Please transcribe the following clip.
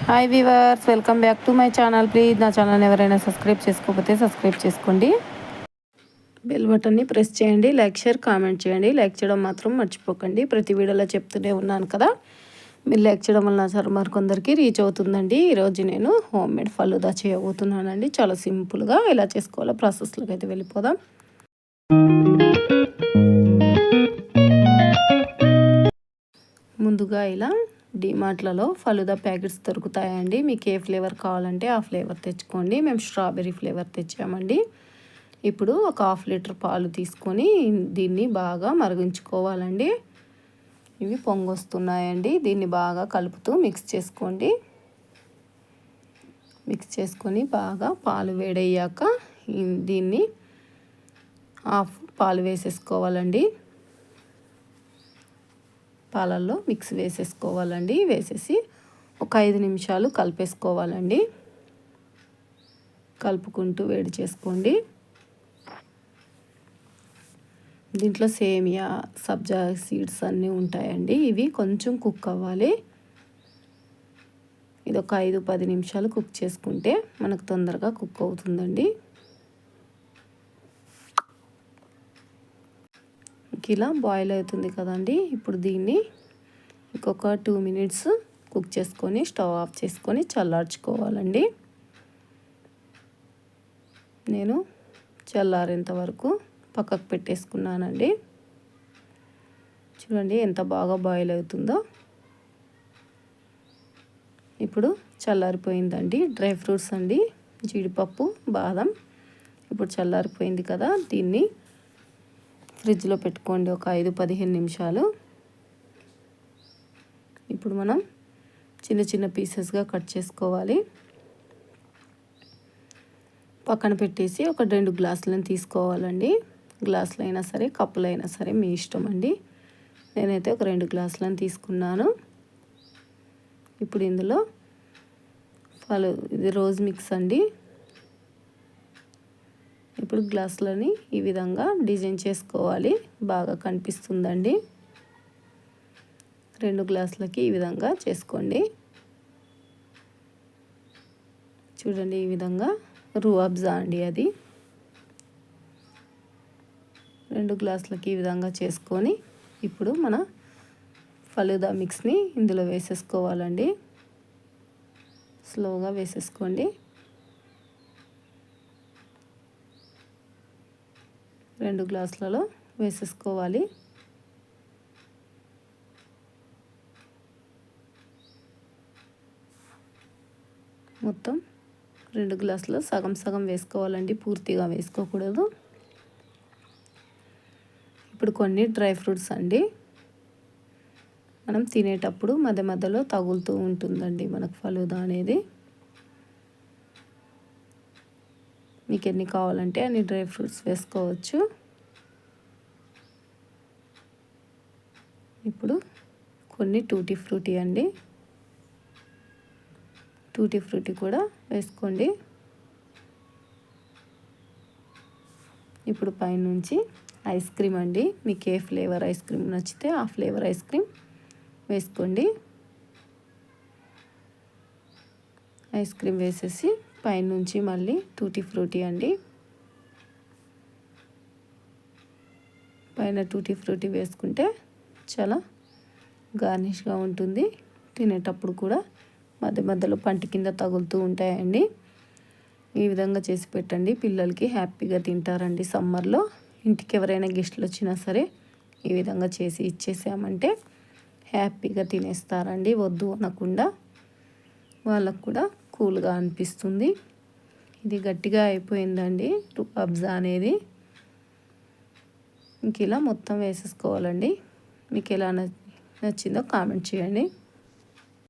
Hi weavers, welcome back to my channel. Please నా channel ఎవరైనా subscribe చేసుకోకపోతే subscribe చేసుకోండి. బెల్ బటన్ని ప్రెస్ చేయండి. లైక్ షేర్ కామెంట్ చేయండి. లైక్ చేయడం మాత్రం మర్చిపోకండి. ప్రతి వీడియోలో చెప్తూనే ఉన్నాను కదా, మీరు లైక్ చేయడం వల్ల సార్ మరికొందరికి రీచ్ అవుతుందండి. ఈరోజు నేను హోమ్ మేడ్ ఫలూదా చేయబోతున్నానండి. చాలా సింపుల్గా ఎలా చేసుకోవాలో ప్రాసెస్లోకి అయితే వెళ్ళిపోదాం. ముందుగా ఇలా డిమార్ట్లలో ఫలూదా ప్యాకెట్స్ దొరుకుతాయండి. మీకు ఏ ఫ్లేవర్ కావాలంటే ఆ ఫ్లేవర్ తెచ్చుకోండి. మేము స్ట్రాబెర్రీ ఫ్లేవర్ తెచ్చామండి. ఇప్పుడు ఒక 1/2 లీటర్ పాలు తీసుకొని దీన్ని బాగా మరిగించుకోవాలండి. ఇవి పొంగొస్తున్నాయండి. దీన్ని బాగా కలుపుతూ మిక్స్ చేసుకోండి. మిక్స్ చేసుకొని బాగా పాలు వేడయ్యాక దీన్ని పాలు వేసేసుకోవాలండి. పాలల్లో మిక్స్ వేసేసుకోవాలండి. వేసేసి ఒక 5 నిమిషాలు కలిపేసుకోవాలండి. కలుపుకుంటూ వేడి చేసుకోండి. దీంట్లో సేమియా, సబ్జా సీడ్స్ అన్నీ ఉంటాయండి. ఇవి కొంచెం కుక్ అవ్వాలి. ఇది ఒక 5-10 నిమిషాలు కుక్ చేసుకుంటే మనకు తొందరగా కుక్ అవుతుందండి. ఇలా బాయిల్ అవుతుంది కదండి. ఇప్పుడు దీన్ని ఇంకొక 2 మినిట్స్ కుక్ చేసుకొని స్టవ్ ఆఫ్ చేసుకొని చల్లార్చుకోవాలండి. నేను చల్లారేంత వరకు పక్కకు పెట్టేసుకున్నానండి. చూడండి ఎంత బాగా బాయిల్ అవుతుందో. ఇప్పుడు చల్లారిపోయిందండి. డ్రై ఫ్రూట్స్ అండి, జీడిపప్పు, బాదం ఇప్పుడు చల్లారిపోయింది కదా. దీన్ని ఫ్రిడ్జ్లో పెట్టుకోండి ఒక 5-15 నిమిషాలు. ఇప్పుడు మనం చిన్న చిన్న పీసెస్గా కట్ చేసుకోవాలి. పక్కన పెట్టేసి ఒక 2 గ్లాసులను తీసుకోవాలండి. గ్లాసులు అయినా సరే, కప్పులు అయినా సరే మీ ఇష్టం అండి. నేనైతే ఒక 2 గ్లాసులను తీసుకున్నాను. ఇప్పుడు ఇందులో ఇది రోజ్ మిక్స్ అండి. ఇప్పుడు గ్లాసులని ఈ విధంగా డిజైన్ చేసుకోవాలి. బాగా కనిపిస్తుందండి. 2 గ్లాసులకి ఈ విధంగా చేసుకోండి. చూడండి ఈ విధంగా రూఅబ్జా అండి అది. 2 గ్లాసులకి ఈ విధంగా చేసుకొని ఇప్పుడు మన ఫలూదా మిక్స్ని ఇందులో వేసేసుకోవాలండి. స్లోగా వేసేసుకోండి. 2 గ్లాసులలో వేసేసుకోవాలి. మొత్తం 2 గ్లాసులు సగం సగం వేసుకోవాలండి, పూర్తిగా వేసుకోకూడదు. ఇప్పుడు కొన్ని డ్రై ఫ్రూట్స్ అండి. మనం తినేటప్పుడు మధ్య మధ్యలో తగులుతూ ఉంటుందండి మనకు ఫలూదా అనేది. మీకు ఎన్ని కావాలంటే అన్ని డ్రై ఫ్రూట్స్ వేసుకోవచ్చు. ఇప్పుడు కొన్ని టూటీ ఫ్రూటీ అండి. టూటీ ఫ్రూటీ కూడా వేసుకోండి. ఇప్పుడు పైనుంచి ఐస్ క్రీమ్ అండి. మీకు ఏ ఫ్లేవర్ ఐస్ క్రీమ్ నచ్చితే ఆ ఫ్లేవర్ ఐస్ క్రీమ్ వేసుకోండి. ఐస్ క్రీమ్ వేసేసి పైనుంచి మళ్ళీ టూటీ ఫ్రూటీ అండి. పైన టూటీ ఫ్రూటీ వేసుకుంటే చాలా గార్నిష్గా ఉంటుంది. తినేటప్పుడు కూడా మధ్య మధ్యలో పంటి కింద తగులుతూ ఉంటాయండి. ఈ విధంగా చేసి పెట్టండి. పిల్లలకి హ్యాపీగా తింటారండి. సమ్మర్లో ఇంటికి ఎవరైనా గెస్టులు వచ్చినా సరే ఈ విధంగా చేసి ఇచ్చేసామంటే హ్యాపీగా తినేస్తారండి. వద్దు అనకుండా వాళ్ళకు కూడా కూల్గా అనిపిస్తుంది. ఇది గట్టిగా అయిపోయిందండి రూఅబ్జా అనేది. ఇంక ఇలా మొత్తం వేసేసుకోవాలండి. మీకు ఎలా నచ్చిందో కామెంట్ చేయండి.